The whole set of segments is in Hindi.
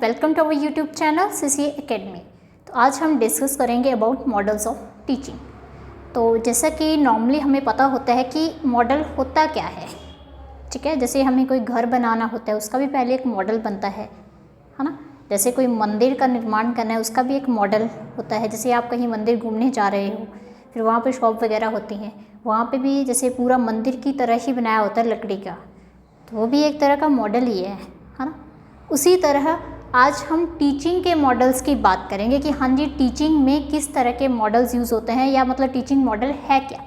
Welcome to our YouTube channel CCA academy. तो आज हम डिस्कस करेंगे अबाउट मॉडल्स ऑफ टीचिंग। तो जैसा कि नॉर्मली हमें पता होता है कि मॉडल होता क्या है, ठीक है। जैसे हमें कोई घर बनाना होता है उसका भी पहले एक मॉडल बनता है ना। जैसे कोई मंदिर का निर्माण करना है उसका भी एक मॉडल होता है। जैसे आप कहीं मंदिर घूमने जा रहे हो, फिर वहाँ पे शॉप वगैरह होती हैं, वहाँ पे भी जैसे पूरा मंदिर की तरह ही बनाया होता है लकड़ी का, तो वो भी एक तरह का मॉडल ही है ना। उसी तरह आज हम टीचिंग के मॉडल्स की बात करेंगे कि हाँ जी, टीचिंग में किस तरह के मॉडल्स यूज़ होते हैं, या मतलब टीचिंग मॉडल है क्या,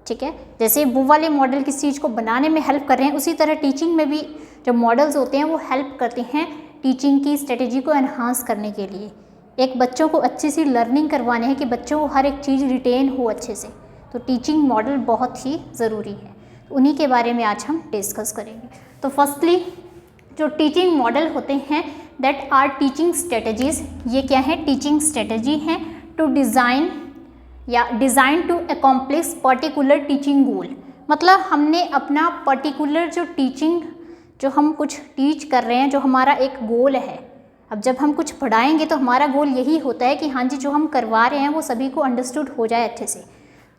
ठीक है। जैसे वो वाले मॉडल किस चीज़ को बनाने में हेल्प कर रहे हैं, उसी तरह टीचिंग में भी जो मॉडल्स होते हैं वो हेल्प करते हैं टीचिंग की स्ट्रेटेजी को एनहांस करने के लिए। एक बच्चों को अच्छी सी लर्निंग करवाने हैं कि बच्चों को हर एक चीज़ रिटेन हो अच्छे से, तो टीचिंग मॉडल बहुत ही ज़रूरी है। उन्हीं के बारे में आज हम डिस्कस करेंगे। तो फर्स्टली जो टीचिंग मॉडल होते हैं दैट आर टीचिंग स्ट्रेटजीज़। ये क्या है? टीचिंग स्ट्रेटजी हैं टू डिज़ाइन या design to accomplish particular teaching goal. मतलब हमने अपना पर्टिकुलर जो टीचिंग, जो हम कुछ टीच कर रहे हैं, जो हमारा एक गोल है। अब जब हम कुछ पढ़ाएंगे तो हमारा गोल यही होता है कि हाँ जी, जो हम करवा रहे हैं वो सभी को अंडरस्टूड हो जाए अच्छे से।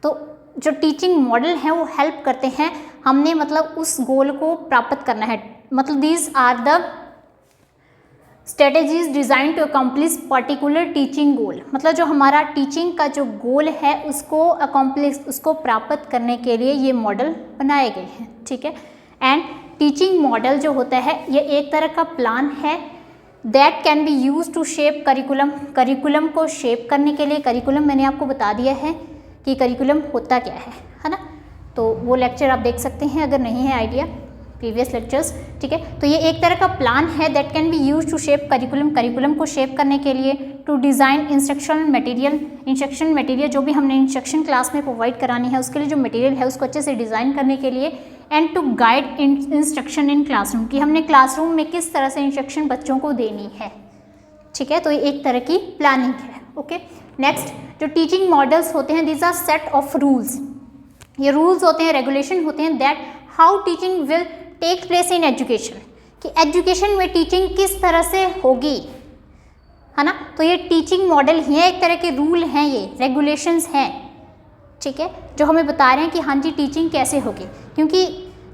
तो जो टीचिंग मॉडल हैं वो हेल्प करते हैं हमने मतलब उस गोल को प्राप्त करना है। मतलब these are the strategies design to accomplish particular teaching goal. मतलब जो हमारा टीचिंग का जो गोल है उसको अकॉम्प्लिश, उसको प्राप्त करने के लिए ये मॉडल बनाए गए हैं, ठीक है। एंड टीचिंग मॉडल जो होता है ये एक तरह का प्लान है that can be use to shape curriculum. Curriculum को शेप करने के लिए, करिकुलम मैंने आपको बता दिया है कि करिकुलम होता क्या है ना। तो वो लेक्चर आप देख सकते हैं अगर नहीं है आइडिया, प्रीवियस लेक्चर्स, ठीक है। तो ये एक तरह का प्लान है that can be use to shape curriculum. Curriculum को शेप करने के लिए, to design instructional material. Instruction material जो भी हमने इंस्ट्रक्शन क्लास में प्रोवाइड करानी है उसके लिए जो मटेरियल है उसको अच्छे से डिज़ाइन करने के लिए। And to guide instruction in classroom, कि हमने क्लासरूम में किस तरह से इंस्ट्रक्शन बच्चों को देनी है, ठीक है। तो ये एक तरह की प्लानिंग है, ओके। नेक्स्ट जो टीचिंग मॉडल्स होते हैं these are set of rules. ये रूल्स होते हैं, रेगुलेशन होते हैं that how teaching will take place in education, कि एजुकेशन में टीचिंग किस तरह से होगी, है ना। तो ये टीचिंग मॉडल ही है, एक तरह के रूल हैं, ये रेगुलेशंस हैं, ठीक है, जो हमें बता रहे हैं कि हाँ जी टीचिंग कैसे होगी। क्योंकि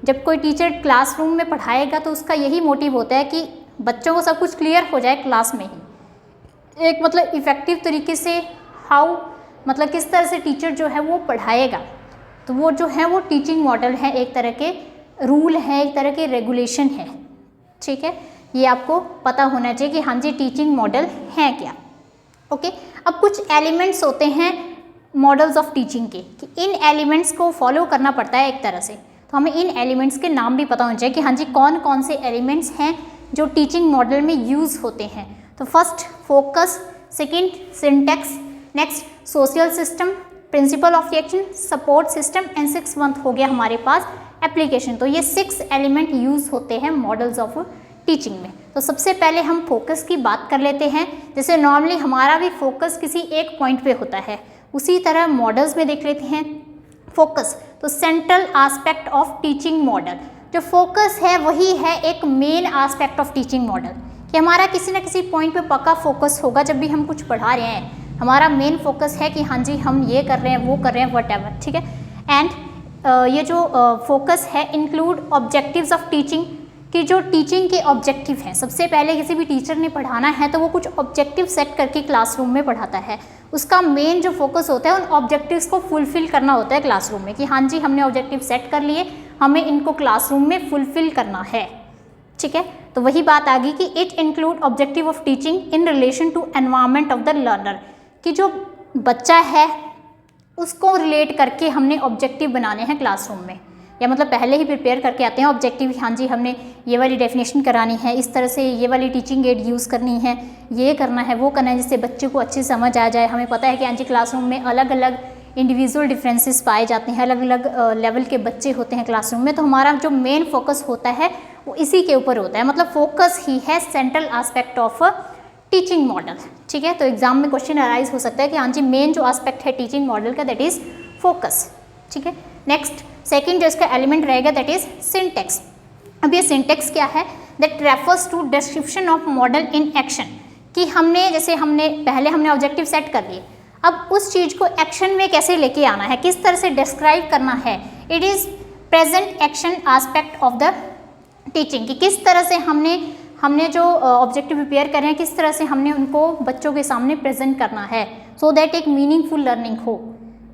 जब कोई टीचर क्लासरूम में पढ़ाएगा तो उसका यही मोटिव होता है कि बच्चों को सब कुछ क्लियर हो जाए क्लास में ही, एक मतलब इफ़ेक्टिव तरीके से हाउ, मतलब किस तरह से टीचर जो है वो पढ़ाएगा। तो वो जो है वो टीचिंग मॉडल है, एक तरह के रूल है, एक तरह के रेगुलेशन है, ठीक है। ये आपको पता होना चाहिए कि हाँ जी टीचिंग मॉडल है क्या, ओके। अब कुछ एलिमेंट्स होते हैं मॉडल्स ऑफ टीचिंग के, कि इन एलिमेंट्स को फॉलो करना पड़ता है एक तरह से। तो हमें इन एलिमेंट्स के नाम भी पता होना चाहिए कि हाँ जी कौन कौन से एलिमेंट्स हैं जो टीचिंग मॉडल में यूज़ होते हैं। तो first focus, second syntax, next social system, principle of action, support system and 6 month हो गया हमारे पास एप्लीकेशन। तो ये 6 एलिमेंट यूज़ होते हैं मॉडल्स ऑफ टीचिंग में। तो सबसे पहले हम फोकस की बात कर लेते हैं। जैसे नॉर्मली हमारा भी फोकस किसी एक पॉइंट पे होता है, उसी तरह मॉडल्स में देख लेते हैं फोकस। तो central aspect of teaching model, जो फोकस है वही है एक main aspect of teaching model, कि हमारा किसी न किसी पॉइंट पे पक्का फोकस होगा। जब भी हम कुछ पढ़ा रहे हैं हमारा मेन फोकस है कि हाँ जी हम ये कर रहे हैं, वो कर रहे हैं, व्हाटएवर, ठीक है। एंड ये जो फोकस है इंक्लूड ऑब्जेक्टिव्स ऑफ टीचिंग, कि जो टीचिंग के ऑब्जेक्टिव हैं। सबसे पहले किसी भी टीचर ने पढ़ाना है तो वो कुछ ऑब्जेक्टिव सेट करके क्लासरूम में पढ़ाता है। उसका मेन जो फोकस होता है उन ऑब्जेक्टिव्स को फुलफिल करना होता है क्लासरूम में, कि हाँ जी हमने ऑब्जेक्टिव सेट कर लिए, हमें इनको क्लासरूम में फुलफिल करना है, ठीक है। तो वही बात आ गई कि it include objective of teaching in relation to environment of the learner, कि जो बच्चा है उसको रिलेट करके हमने ऑब्जेक्टिव बनाने हैं क्लासरूम में, या मतलब पहले ही प्रिपेयर करके आते हैं ऑब्जेक्टिव। हाँ जी हमने ये वाली डेफिनेशन करानी है, इस तरह से ये वाली टीचिंग एड यूज़ करनी है, ये करना है, वो करना है, जिससे बच्चे को अच्छी समझ आ जाए। हमें पता है कि हाँ जी क्लासरूम में अलग अलग इंडिविजुअल डिफरेंसेस पाए जाते हैं, अलग अलग लेवल के बच्चे होते हैं क्लासरूम में। तो हमारा जो मेन फोकस होता है वो इसी के ऊपर होता है, मतलब फोकस ही है central aspect of teaching model, ठीक है। तो एग्जाम में क्वेश्चन अराइज हो सकता है कि हाँ जी मेन जो एस्पेक्ट है टीचिंग मॉडल का दैट इज़ फोकस, ठीक है। नेक्स्ट सेकंड जो इसका एलिमेंट रहेगा दैट इज़ सिंटेक्स। अब ये सिंटेक्स क्या है, that refers to description of model in action, कि हमने पहले ऑब्जेक्टिव सेट कर लिए, अब उस चीज़ को एक्शन में कैसे लेके आना है, किस तरह से डिस्क्राइब करना है। It is present action aspect of the teaching, कि किस तरह से हमने जो ऑब्जेक्टिव प्रिपेयर कर रहे हैं किस तरह से हमने उनको बच्चों के सामने प्रेजेंट करना है, सो दैट एक मीनिंगफुल लर्निंग हो,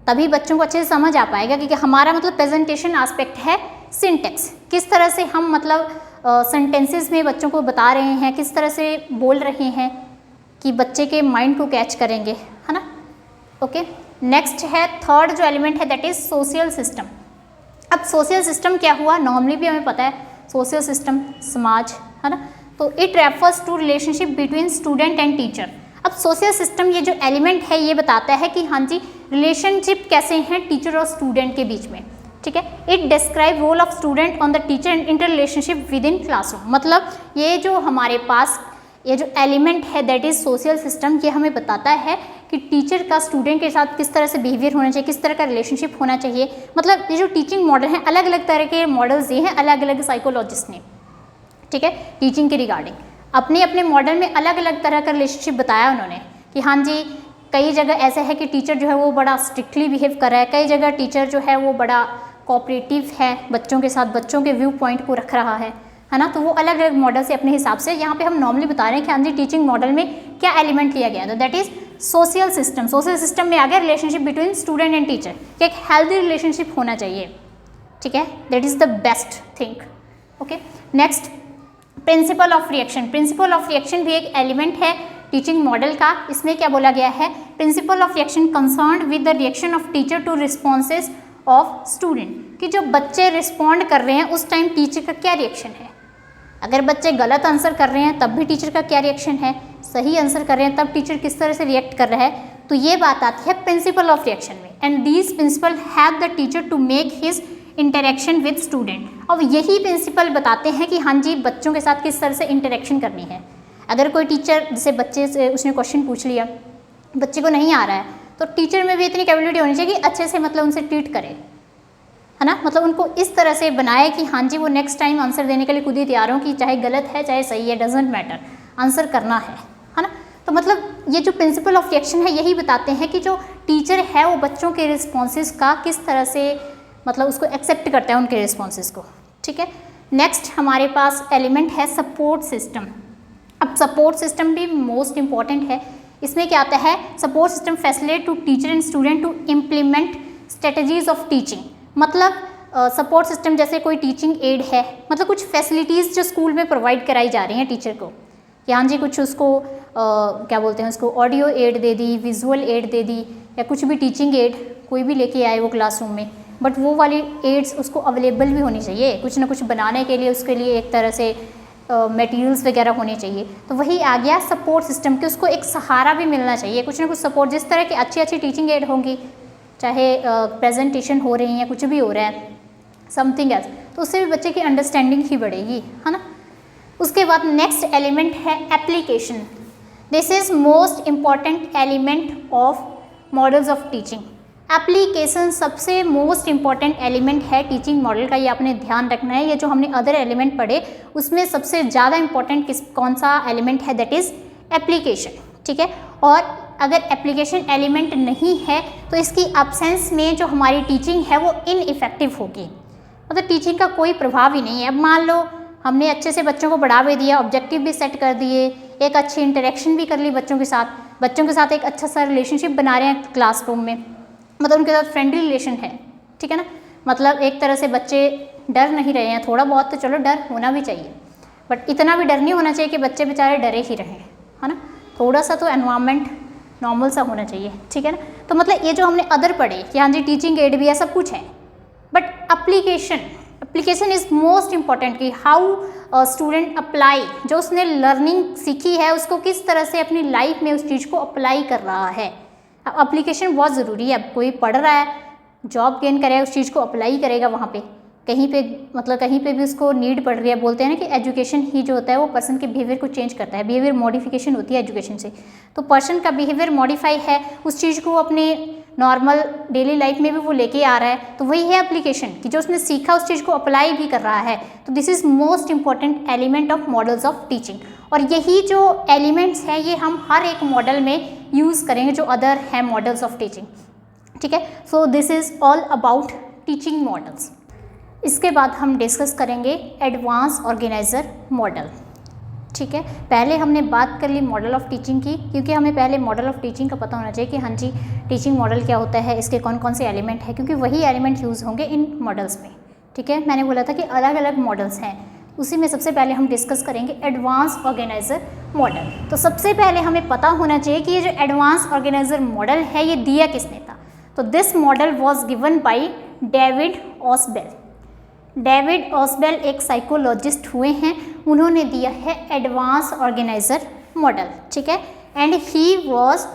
तभी बच्चों को अच्छे से समझ आ पाएगा। क्योंकि हमारा मतलब प्रेजेंटेशन एस्पेक्ट है सिंटेक्स, किस तरह से हम मतलब सेंटेंसेस में बच्चों को बता रहे हैं, किस तरह से बोल रहे हैं कि बच्चे के माइंड को कैच करेंगे, है ना। ओके, नेक्स्ट है थर्ड जो एलिमेंट है दैट इज सोशल सिस्टम। अब सोशल सिस्टम क्या हुआ, नॉर्मली भी हमें पता है सोशल सिस्टम समाज, है ना। तो it refers to relationship between student and teacher. अब सोशल सिस्टम ये जो एलिमेंट है ये बताता है कि हाँ जी रिलेशनशिप कैसे हैं टीचर और स्टूडेंट के बीच में, ठीक है। It describe role of student on the teacher and interrelationship within classroom. मतलब ये जो हमारे पास ये जो एलिमेंट है दैट इज सोशल सिस्टम, ये हमें बताता है कि टीचर का स्टूडेंट के साथ किस तरह से बिहेवियर होना चाहिए, किस तरह का रिलेशनशिप होना चाहिए। मतलब ये जो टीचिंग मॉडल हैं, अलग अलग तरह के मॉडल्स दिए हैं अलग अलग साइकोलॉजिस्ट ने, ठीक है, टीचिंग के रिगार्डिंग अपने अपने मॉडल में अलग अलग तरह का रिलेशनशिप बताया उन्होंने कि हाँ जी कई जगह ऐसा है कि टीचर जो है वो बड़ा स्ट्रिक्टली बिहेव कर रहा है, कई जगह टीचर जो है वो बड़ा कोऑपरेटिव है बच्चों के साथ, बच्चों के व्यू पॉइंट को रख रहा है ना। तो वो अलग अलग मॉडल से अपने हिसाब से यहाँ पे हम नॉर्मली बता रहे हैं कि हाँ जी टीचिंग मॉडल में क्या एलिमेंट लिया गया, तो that is social system. Social system में आ गया relationship between student and teacher, कि एक हेल्दी रिलेशनशिप होना चाहिए, ठीक है, that is the best thing. Okay, next principle of reaction. Principal of reaction भी एक एलिमेंट है टीचिंग मॉडल का। इसमें क्या बोला गया है, principle of reaction concerned with the reaction of teacher to responses of student, कि जो बच्चे रिस्पॉन्ड कर रहे हैं उस टाइम टीचर का क्या रिएक्शन है। अगर बच्चे गलत आंसर कर रहे हैं तब भी टीचर का क्या रिएक्शन है, सही आंसर कर रहे हैं तब टीचर किस तरह से रिएक्ट कर रहा है, तो ये बात आती है प्रिंसिपल ऑफ रिएक्शन में। And these principle have the teacher to make his interaction with student. अब यही प्रिंसिपल बताते हैं कि हाँ जी बच्चों के साथ किस तरह से इंटरेक्शन करनी है। अगर कोई टीचर जैसे बच्चे से उसने क्वेश्चन पूछ लिया, बच्चे को नहीं आ रहा है, तो टीचर में भी इतनी कैपेबिलिटी होनी चाहिए कि अच्छे से मतलब उनसे ट्रीट करे, है ना। मतलब उनको इस तरह से बनाए कि हाँ जी वो नेक्स्ट टाइम आंसर देने के लिए खुद ही तैयार हो, कि चाहे गलत है चाहे सही है डजेंट मैटर, आंसर करना है ना। तो मतलब ये जो प्रिंसिपल ऑफ रिएक्शन है यही बताते हैं कि जो टीचर है वो बच्चों के रिस्पॉन्सेज का किस तरह से मतलब उसको एक्सेप्ट करता है उनके रिस्पॉन्सेज को, ठीक है। नेक्स्ट हमारे पास एलिमेंट है सपोर्ट सिस्टम। अब सपोर्ट सिस्टम भी मोस्ट इम्पॉर्टेंट है। इसमें क्या आता है, support system facilitate to teacher and student to implement strategies of teaching. मतलब सपोर्ट सिस्टम जैसे कोई टीचिंग एड है, मतलब कुछ फैसिलिटीज़ जो स्कूल में प्रोवाइड कराई जा रही हैं टीचर को, कि हाँ जी कुछ उसको क्या बोलते हैं उसको ऑडियो एड दे दी, विजुअल एड दे दी, या कुछ भी टीचिंग एड कोई भी लेके आए वो क्लासरूम में, बट वो वाली एड्स उसको अवेलेबल भी होनी चाहिए, कुछ ना कुछ बनाने के लिए उसके लिए एक तरह से मटेरियल्स वगैरह होने चाहिए। तो वही आ गया सपोर्ट सिस्टम, कि उसको एक सहारा भी मिलना चाहिए, कुछ ना कुछ सपोर्ट। जिस तरह की अच्छी अच्छी टीचिंग एड होंगी, चाहे प्रेजेंटेशन हो रही है या कुछ भी हो रहा है समथिंग एल्स, तो उससे भी बच्चे की अंडरस्टैंडिंग ही बढ़ेगी, है ना। उसके बाद नेक्स्ट एलिमेंट है application. This is most important element of models of teaching. Application सबसे मोस्ट इम्पॉर्टेंट एलिमेंट है टीचिंग मॉडल का, ये आपने ध्यान रखना है। ये जो हमने अदर एलिमेंट पढ़े उसमें सबसे ज़्यादा इम्पॉर्टेंट कौन सा एलिमेंट है, दैट इज़ एप्लीकेशन, ठीक है। और अगर एप्लीकेशन एलिमेंट नहीं है तो इसकी एब्सेंस में जो हमारी टीचिंग है वो इनइफेक्टिव होगी, मतलब टीचिंग का कोई प्रभाव ही नहीं है। अब मान लो हमने अच्छे से बच्चों को बढ़ा भी दिया, ऑब्जेक्टिव भी सेट कर दिए, एक अच्छी इंटरेक्शन भी कर ली बच्चों के साथ एक अच्छा सा रिलेशनशिप बना रहे हैं क्लासरूम में, मतलब उनके साथ फ्रेंडली रिलेशन है, ठीक है ना। मतलब एक तरह से बच्चे डर नहीं रहे हैं, थोड़ा बहुत तो चलो डर होना भी चाहिए, बट इतना भी डर नहीं होना चाहिए कि बच्चे बेचारे डरे ही रहें, है ना। थोड़ा सा तो एनवायरनमेंट नॉर्मल सा होना चाहिए, ठीक है ना। तो मतलब ये जो हमने अदर पढ़े कि हाँ जी टीचिंग एड भी है, सब कुछ है, but application is most important, कि हाउ स्टूडेंट अप्लाई, जो उसने लर्निंग सीखी है उसको किस तरह से अपनी लाइफ में उस चीज़ को अप्लाई कर रहा है। अब एप्लीकेशन बहुत ज़रूरी है। अब कोई पढ़ रहा है, जॉब गेन करेगा, उस चीज़ को अप्लाई करेगा वहाँ पे, कहीं पे मतलब कहीं पे भी उसको नीड पड़ रही है। बोलते हैं ना कि एजुकेशन ही जो होता है वो पर्सन के बिहेवियर को चेंज करता है, बिहेवियर मॉडिफिकेशन होती है एजुकेशन से। तो पर्सन का बिहेवियर मॉडिफाई है, उस चीज़ को अपने नॉर्मल डेली लाइफ में भी वो लेके आ रहा है, तो वही है एप्लीकेशन कि जो उसने सीखा उस चीज़ को अप्लाई भी कर रहा है। तो this is most important element of models of teaching, और यही जो एलिमेंट्स हैं ये हम हर एक मॉडल में यूज़ करेंगे जो अदर हैं मॉडल्स ऑफ टीचिंग, ठीक है। So this is all about teaching models. इसके बाद हम डिस्कस करेंगे एडवांस ऑर्गेनाइजर मॉडल, ठीक है। पहले हमने बात कर ली मॉडल ऑफ टीचिंग की, क्योंकि हमें पहले मॉडल ऑफ टीचिंग का पता होना चाहिए कि हाँ जी टीचिंग मॉडल क्या होता है, इसके कौन कौन से एलिमेंट हैं, क्योंकि वही एलिमेंट यूज़ होंगे इन मॉडल्स में, ठीक है। मैंने बोला था कि अलग अलग मॉडल्स हैं, उसी में सबसे पहले हम डिस्कस करेंगे एडवांस ऑर्गेनाइजर मॉडल। तो सबसे पहले हमें पता होना चाहिए कि ये जो एडवांस ऑर्गेनाइजर मॉडल है ये दिया किसने था। तो this model was given by David Ausubel. David Ausubel एक साइकोलॉजिस्ट हुए हैं, उन्होंने दिया है एडवांस ऑर्गेनाइजर मॉडल, ठीक है। And he was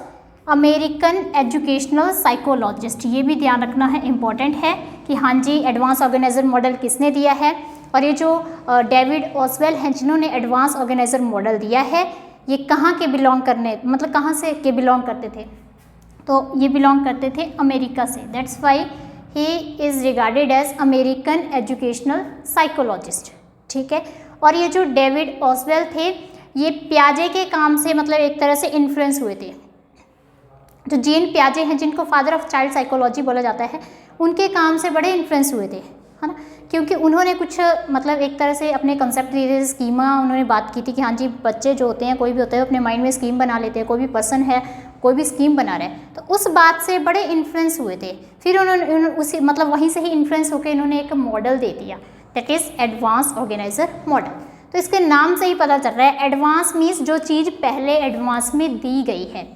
American educational psychologist. ये भी ध्यान रखना है, इम्पॉर्टेंट है कि हाँ जी एडवांस ऑर्गेनाइजर मॉडल किसने दिया है। और ये जो डेविड ऑसबेल हैं जिन्होंने एडवांस ऑर्गेनाइजर मॉडल दिया है, ये कहाँ के बिलोंग करने, मतलब कहाँ से के बिलोंग करते थे, तो ये बिलोंग करते थे अमेरिका से। That's why he is regarded as American educational psychologist, ठीक है। और ये जो डेविड ऑसबेल थे ये पियाजे के काम से मतलब एक तरह से इन्फ्लुएंस हुए थे। जो जीन पियाजे हैं जिनको फादर ऑफ चाइल्ड साइकोलॉजी बोला जाता है, उनके काम से बड़े इन्फ्लुएंस हुए थे, है ना, क्योंकि उन्होंने कुछ मतलब एक तरह से अपने कंसेप्ट दिए थे, स्कीमा उन्होंने बात की थी कि हाँ जी बच्चे जो होते हैं कोई भी होते हैं अपने माइंड में स्कीम बना लेते हैं, कोई भी पर्सन है कोई भी स्कीम बना रहे हैं, तो उस बात से बड़े इन्फ्लुएंस हुए थे। फिर उन्होंने उसी मतलब वहीं से ही इन्फ्लुएंस होकर इन्होंने एक मॉडल दे दिया, that is advance organiser model. तो इसके नाम से ही पता चल रहा है एडवांस मीन्स जो चीज़ पहले एडवांस में दी गई है,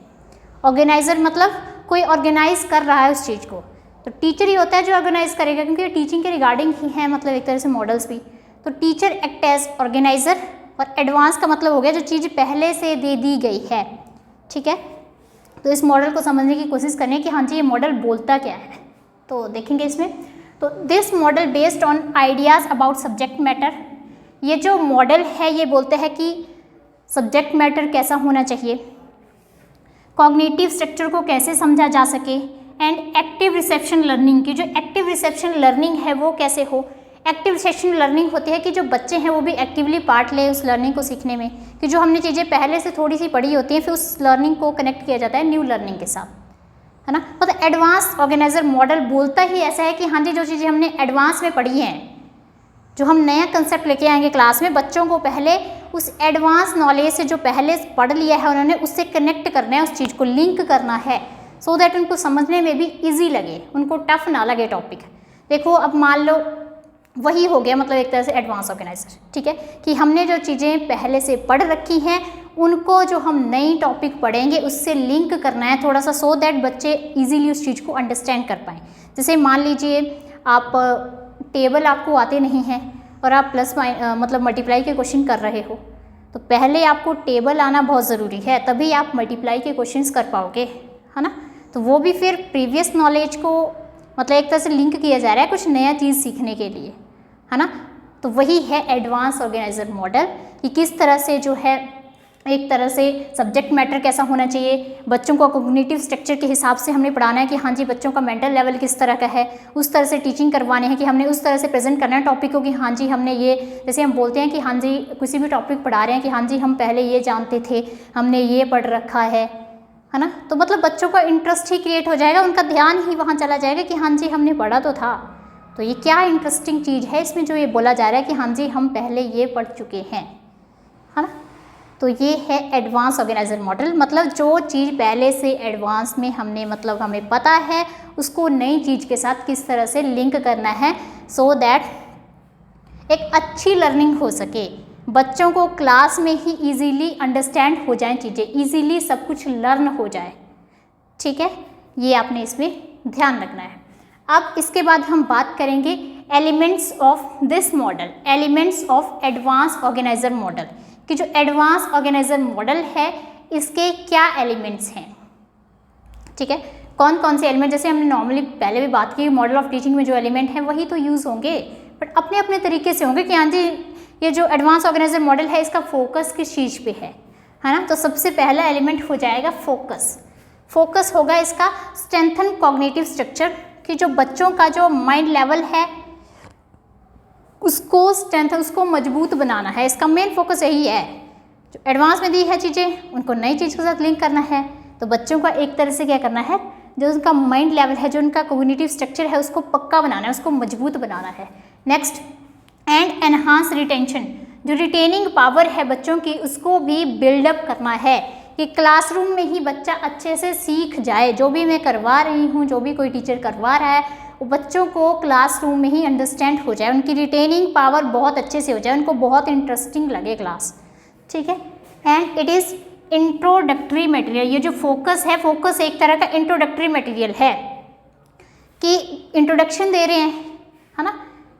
ऑर्गेनाइजर मतलब कोई ऑर्गेनाइज कर रहा है उस चीज़ को, तो टीचर ही होता है जो ऑर्गेनाइज करेगा, क्योंकि टीचिंग के रिगार्डिंग ही है मतलब एक तरह से मॉडल्स भी। तो टीचर एक्ट एज ऑर्गेनाइजर, और एडवांस का मतलब हो गया जो चीज़ पहले से दे दी गई है, ठीक है। तो इस मॉडल को समझने की कोशिश करें कि हाँ जी ये मॉडल बोलता क्या है, तो देखेंगे इसमें। तो this model based on ideas about subject matter. ये जो मॉडल है ये बोलते हैं कि सब्जेक्ट मैटर कैसा होना चाहिए, कॉग्निटिव स्ट्रक्चर को कैसे समझा जा सके, एंड एक्टिव रिसेप्शन लर्निंग की जो एक्टिव रिसेप्शन लर्निंग है वो कैसे हो। एक्टिव रिसेप्शन लर्निंग होती है कि जो बच्चे हैं वो भी एक्टिवली पार्ट ले उस लर्निंग को सीखने में, कि जो हमने चीज़ें पहले से थोड़ी सी पढ़ी होती हैं फिर उस लर्निंग को कनेक्ट किया जाता है न्यू लर्निंग के साथ, है ना। मतलब एडवांस ऑर्गेनाइजर मॉडल बोलता ही ऐसा है कि हाँ जी जो चीज़ें हमने एडवांस में पढ़ी हैं, जो हम नया कंसेप्ट लेके आएंगे क्लास में, बच्चों को पहले उस एडवांस नॉलेज से जो पहले पढ़ लिया है उन्होंने उससे कनेक्ट करना है, उस चीज़ को लिंक करना है, सो दैट उनको समझने में भी इजी लगे, उनको टफ ना लगे टॉपिक। देखो अब मान लो वही हो गया मतलब एक तरह से एडवांस ऑर्गेनाइजर, ठीक है, कि हमने जो चीज़ें पहले से पढ़ रखी हैं उनको जो हम नई टॉपिक पढ़ेंगे उससे लिंक करना है थोड़ा सा, सो दैट बच्चे इजीली उस चीज़ को अंडरस्टैंड कर पाएँ। जैसे मान लीजिए आप टेबल आपको आते नहीं हैं और आप प्लस मतलब मल्टीप्लाई के क्वेश्चन कर रहे हो, तो पहले आपको टेबल आना बहुत ज़रूरी है, तभी आप मल्टीप्लाई के क्वेश्चंस कर पाओगे, है ना। तो वो भी फिर प्रीवियस नॉलेज को मतलब एक तरह से लिंक किया जा रहा है कुछ नया चीज़ सीखने के लिए, है ना। तो वही है एडवांस ऑर्गेनाइजर मॉडल, कि किस तरह से जो है एक तरह से सब्जेक्ट मैटर कैसा होना चाहिए, बच्चों को कॉग्निटिव स्ट्रक्चर के हिसाब से हमने पढ़ाना है कि हाँ जी बच्चों का मेंटल लेवल किस तरह का है, उस तरह से टीचिंग करवाने हैं कि हमने उस तरह से प्रेजेंट करना है टॉपिक को कि हाँ जी हमने ये, जैसे हम बोलते हैं कि हाँ जी किसी भी टॉपिक पढ़ा रहे हैं कि हाँ जी हम पहले ये जानते थे, हमने ये पढ़ रखा है ना। तो मतलब बच्चों का इंटरेस्ट ही क्रिएट हो जाएगा, उनका ध्यान ही वहाँ चला जाएगा कि हाँ जी हमने पढ़ा तो था, तो ये क्या इंटरेस्टिंग चीज़ है इसमें जो ये बोला जा रहा है कि हाँ जी हम पहले ये पढ़ चुके हैं, है ना। तो ये है एडवांस ऑर्गेनाइजर मॉडल, मतलब जो चीज़ पहले से एडवांस में हमने मतलब हमें पता है उसको नई चीज़ के साथ किस तरह से लिंक करना है, सो दैट एक अच्छी लर्निंग हो सके, बच्चों को क्लास में ही इजीली अंडरस्टैंड हो जाए चीज़ें, इजीली सब कुछ लर्न हो जाए, ठीक है। ये आपने इसमें ध्यान रखना है। अब इसके बाद हम बात करेंगे elements of this model, elements of advance organiser model, कि जो एडवांस ऑर्गेनाइजर मॉडल है इसके क्या एलिमेंट्स हैं, ठीक है, कौन कौन से एलिमेंट। जैसे हमने नॉर्मली पहले भी बात की मॉडल ऑफ टीचिंग में जो एलिमेंट हैं वही तो यूज़ होंगे, बट अपने अपने तरीके से होंगे कि हाँ जी ये जो एडवांस ऑर्गेनाइजर मॉडल है इसका फोकस किस चीज़ पे है ना। तो सबसे पहला एलिमेंट हो जाएगा फोकस। फोकस होगा इसका स्ट्रेंथन कॉग्निटिव स्ट्रक्चर, कि जो बच्चों का जो माइंड लेवल है उसको स्ट्रेंथन, उसको मजबूत बनाना है। इसका मेन फोकस यही है। जो एडवांस में दी है चीज़ें उनको नई चीज़ के साथ लिंक करना है, तो बच्चों का एक तरह से क्या करना है, जो उनका माइंड लेवल है, जो उनका कॉग्निटिव स्ट्रक्चर है, उसको पक्का बनाना है, उसको मजबूत बनाना है। नेक्स्ट, एंड एनहांस रिटेंशन, जो रिटेनिंग पावर है बच्चों की उसको भी बिल्डअप करना है, कि क्लासरूम में ही बच्चा अच्छे से सीख जाए। जो भी मैं करवा रही हूँ, जो भी कोई टीचर करवा रहा है, वो बच्चों को क्लासरूम में ही अंडरस्टैंड हो जाए, उनकी रिटेनिंग पावर बहुत अच्छे से हो जाए, उनको बहुत इंटरेस्टिंग लगे क्लास, ठीक है। And it is introductory material, ये जो फोकस है, फोकस एक तरह का इंट्रोडक्टरी मटेरियल है, कि इंट्रोडक्शन दे रहे हैं, है ना।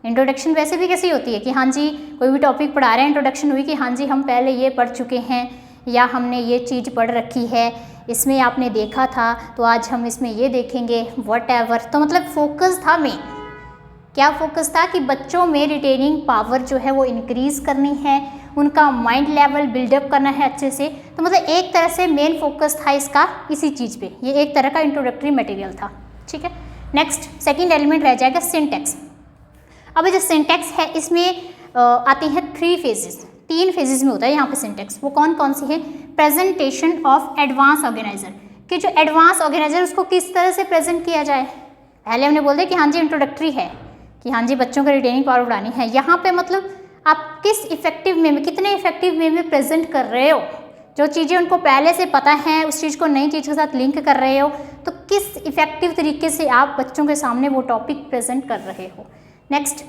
इंट्रोडक्शन वैसे भी कैसी होती है कि हाँ जी कोई भी टॉपिक पढ़ा रहे हैं, इंट्रोडक्शन हुई कि हाँ जी हम पहले ये पढ़ चुके हैं, या हमने ये चीज़ पढ़ रखी है, इसमें आपने देखा था तो आज हम इसमें ये देखेंगे, व्हाटएवर। तो मतलब फोकस था में, क्या फोकस था कि बच्चों में रिटेनिंग पावर जो है वो इंक्रीज़ करनी है, उनका माइंड लेवल बिल्डअप करना है अच्छे से। तो मतलब एक तरह से मेन फोकस था इसका इसी चीज़ पे, ये एक तरह का इंट्रोडक्टरी मटेरियल था, ठीक है। नेक्स्ट सेकंड एलिमेंट रह जाएगा सिंटैक्स। अब जो सिंटैक्स है इसमें आती हैं 3 फेजेस, 3 फेजेस में होता है यहाँ पे सिंटैक्स। वो कौन कौन सी है? प्रेजेंटेशन ऑफ एडवांस ऑर्गेनाइजर, कि जो एडवांस ऑर्गेनाइजर उसको किस तरह से प्रेजेंट किया जाए। पहले हमने बोल दिया कि हाँ जी इंट्रोडक्टरी है, कि हाँ जी बच्चों को रिटेनिंग पावर बढ़ानी है। यहाँ पे मतलब आप किस इफेक्टिव वे में, कितने इफेक्टिव वे में प्रेजेंट कर रहे हो, जो चीज़ें उनको पहले से पता हैं उस चीज़ को नई चीज़ के साथ लिंक कर रहे हो, तो किस इफेक्टिव तरीके से आप बच्चों के सामने वो टॉपिक प्रेजेंट कर रहे हो। नेक्स्ट,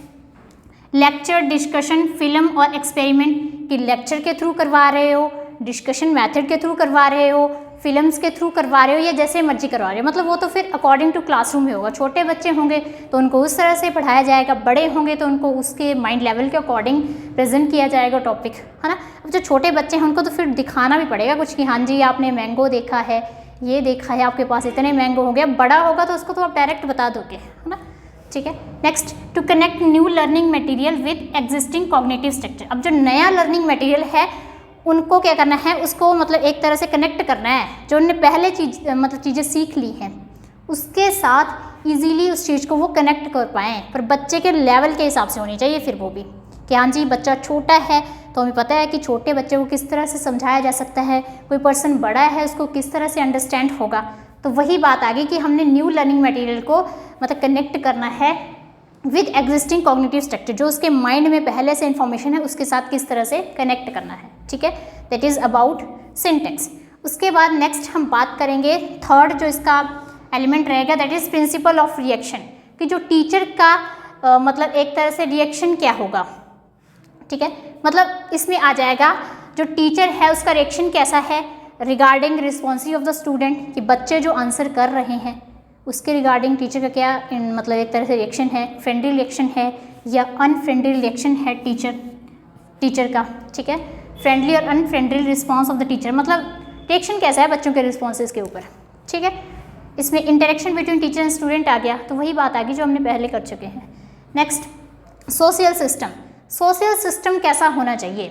लेक्चर, डिस्कशन, फिल्म और एक्सपेरिमेंट, कि लेक्चर के थ्रू करवा रहे हो, डिस्कशन मेथड के थ्रू करवा रहे हो, फिल्म्स के थ्रू करवा रहे हो, या जैसे मर्जी करवा रहे हो। मतलब वो तो फिर अकॉर्डिंग टू क्लासरूम में होगा। छोटे बच्चे होंगे तो उनको उस तरह से पढ़ाया जाएगा, बड़े होंगे तो उनको उसके माइंड लेवल के अकॉर्डिंग प्रेजेंट किया जाएगा टॉपिक, है ना। अब जो छोटे बच्चे हैं उनको तो फिर दिखाना भी पड़ेगा कुछ, कि हाँ जी आपने मैंगो देखा है, ये देखा है, आपके पास इतने मैंगो हो गए। अब बड़ा होगा तो उसको तो आप डायरेक्ट बता दोगे, है ना, ठीक है। Next, to connect new learning material with existing cognitive structure. अब जो नया लर्निंग मटेरियल है उनको क्या करना है, उसको मतलब एक तरह से कनेक्ट करना है, जो उन्होंने पहले चीज़ें सीख ली हैं उसके साथ इजीली उस चीज़ को वो कनेक्ट कर पाएँ, पर बच्चे के लेवल के हिसाब से होनी चाहिए फिर वो भी, कि हाँ जी बच्चा छोटा है तो हमें पता है कि छोटे बच्चे को किस तरह से समझाया जा सकता है, कोई पर्सन बड़ा है उसको किस तरह से अंडरस्टैंड होगा। तो वही बात आ गई कि हमने न्यू लर्निंग मटेरियल को मतलब कनेक्ट करना है विद एग्जिस्टिंग कॉग्निटिव स्ट्रक्चर, जो उसके माइंड में पहले से इंफॉर्मेशन है उसके साथ किस तरह से कनेक्ट करना है, ठीक है। That is about syntax. उसके बाद नेक्स्ट हम बात करेंगे थर्ड जो इसका एलिमेंट रहेगा, that is principal of reaction, कि जो टीचर का मतलब एक तरह से रिएक्शन क्या होगा, ठीक है। मतलब इसमें आ जाएगा जो टीचर है उसका रिएक्शन कैसा है regarding responsive of the student, कि बच्चे जो आंसर कर रहे हैं उसके रिगार्डिंग टीचर का क्या मतलब एक तरह से रिएक्शन है, फ्रेंडली रिएक्शन है या अनफ्रेंडली रिएक्शन है टीचर का, ठीक है। फ्रेंडली और unfriendly response of the teacher, मतलब रिएक्शन कैसा है बच्चों के रिस्पॉन्सेज के ऊपर, ठीक है। इसमें interaction between teacher and student आ गया, तो वही बात आ गई जो हमने पहले कर चुके हैं। Next, social system. Social system कैसा होना चाहिए,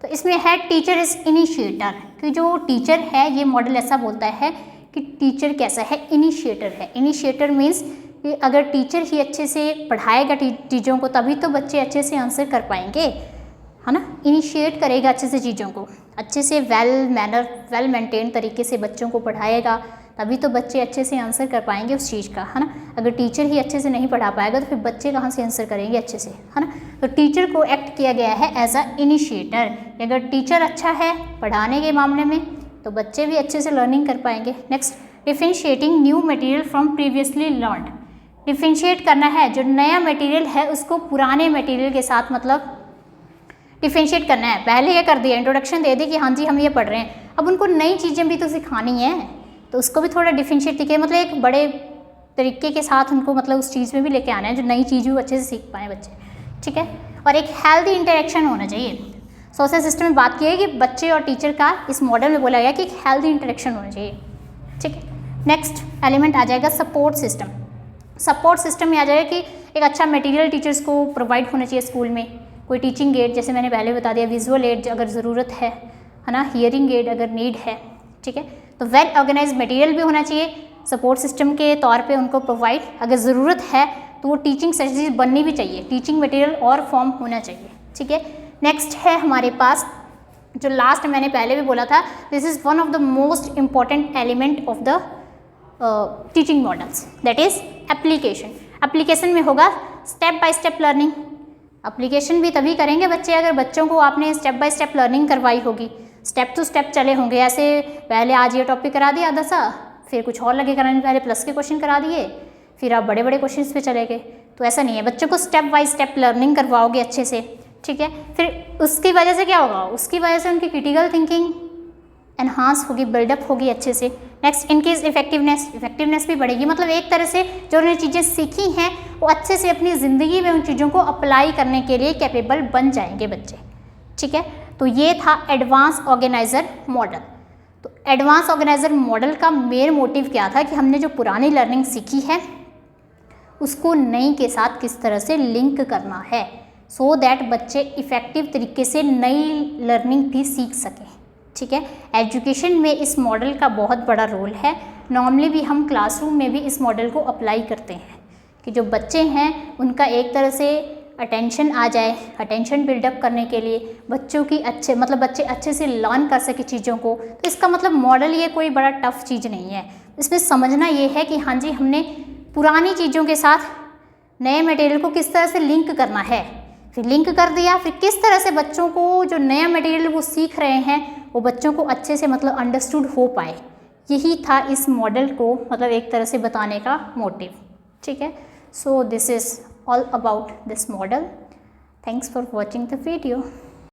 तो इसमें है टीचर इज इनिशिएटर, कि जो टीचर है ये मॉडल ऐसा बोलता है कि टीचर कैसा है, इनिशिएटर है। इनिशिएटर मीन्स कि अगर टीचर ही अच्छे से पढ़ाएगा चीज़ों को तभी तो बच्चे अच्छे से आंसर कर पाएंगे, है ना। इनिशिएट करेगा अच्छे से चीज़ों को, अच्छे से वेल मेंटेन तरीके से बच्चों को पढ़ाएगा तभी तो बच्चे अच्छे से आंसर कर पाएंगे उस चीज़ का, है ना। अगर टीचर ही अच्छे से नहीं पढ़ा पाएगा तो फिर बच्चे कहाँ से आंसर करेंगे अच्छे से, है ना। तो टीचर को एक्ट किया गया है एज अ इनिशिएटर, अगर टीचर अच्छा है पढ़ाने के मामले में तो बच्चे भी अच्छे से लर्निंग कर पाएंगे। Next, differentiating new material from previously learned. Differentiate करना है, जो नया मटेरियल है उसको पुराने मटेरियल के साथ मतलब डिफरेंशिएट करना है। पहले ये कर दिया, इंट्रोडक्शन दे दी कि हाँ जी हम ये पढ़ रहे हैं, अब उनको नई चीज़ें भी तो सिखानी है, तो उसको भी थोड़ा डिफरेंशिएट दिखे, मतलब एक बड़े तरीके के साथ उनको मतलब उस चीज़ में भी लेके आना है जो नई चीज़ भी अच्छे से सीख पाएँ बच्चे, ठीक है। और एक हेल्दी इंटरेक्शन होना चाहिए। सोशल सिस्टम में बात की है कि बच्चे और टीचर का इस मॉडल में बोला गया कि एक हेल्दी इंटरेक्शन होना चाहिए, ठीक है। नेक्स्ट एलिमेंट आ जाएगा सपोर्ट सिस्टम। सपोर्ट सिस्टम में आ जाएगा कि एक अच्छा मटेरियल टीचर्स को प्रोवाइड होना चाहिए स्कूल में, कोई टीचिंग एड जैसे मैंने पहले बता दिया, विजुअल एड अगर ज़रूरत है ना, हियरिंग एड अगर नीड है, ठीक है। तो वेल ऑर्गेनाइज मटेरियल भी होना चाहिए सपोर्ट सिस्टम के तौर पे उनको प्रोवाइड, अगर ज़रूरत है तो वो टीचिंग स्ट्रेटजी बननी भी चाहिए, टीचिंग मटेरियल और फॉर्म होना चाहिए, ठीक है। नेक्स्ट है हमारे पास जो लास्ट मैंने पहले भी बोला था, this is one of the most important element of the teaching models, that is application. Application में होगा step by step learning. Application भी तभी करेंगे बच्चे अगर बच्चों को आपने स्टेप बाय स्टेप लर्निंग करवाई होगी, स्टेप टू स्टेप चले होंगे। ऐसे पहले आज ये टॉपिक करा दिया आधा सा, फिर कुछ और लगे कराने, पहले प्लस के क्वेश्चन करा दिए, फिर आप बड़े बड़े क्वेश्चन पे चले गए, तो ऐसा नहीं है। बच्चों को स्टेप बाय स्टेप लर्निंग करवाओगे अच्छे से, ठीक है। फिर उसकी वजह से क्या होगा, उसकी वजह से उनकी क्रिटिकल थिंकिंग एनहांस होगी, बिल्डअप होगी अच्छे से। नेक्स्ट इनकेस इफेक्टिवनेस भी बढ़ेगी, मतलब एक तरह से जो उन्होंने चीज़ें सीखी हैं वो अच्छे से अपनी ज़िंदगी में उन चीज़ों को अप्लाई करने के लिए कैपेबल बन जाएंगे बच्चे, ठीक है। तो ये था एडवांस ऑर्गेनाइजर मॉडल। तो एडवांस ऑर्गेनाइजर मॉडल का मेन मोटिव क्या था कि हमने जो पुरानी लर्निंग सीखी है उसको नई के साथ किस तरह से लिंक करना है, सो दैट बच्चे इफ़ेक्टिव तरीके से नई लर्निंग भी सीख सकें, ठीक है। एजुकेशन में इस मॉडल का बहुत बड़ा रोल है। नॉर्मली भी हम क्लासरूम में भी इस मॉडल को अप्लाई करते हैं कि जो बच्चे हैं उनका एक तरह से अटेंशन आ जाए, अटेंशन बिल्डअप करने के लिए बच्चों की बच्चे अच्छे से लर्न कर सके चीज़ों को। तो इसका मतलब मॉडल ये कोई बड़ा टफ चीज़ नहीं है। इसमें समझना ये है कि हाँ जी, हमने पुरानी चीज़ों के साथ नए मटेरियल को किस तरह से लिंक करना है, फिर लिंक कर दिया, फिर किस तरह से बच्चों को जो नया मटेरियल वो सीख रहे हैं वो बच्चों को अच्छे से अंडरस्टूड हो पाए। यही था इस मॉडल को एक तरह से बताने का मोटिव, ठीक है। So this is all about this model. Thanks for watching the video.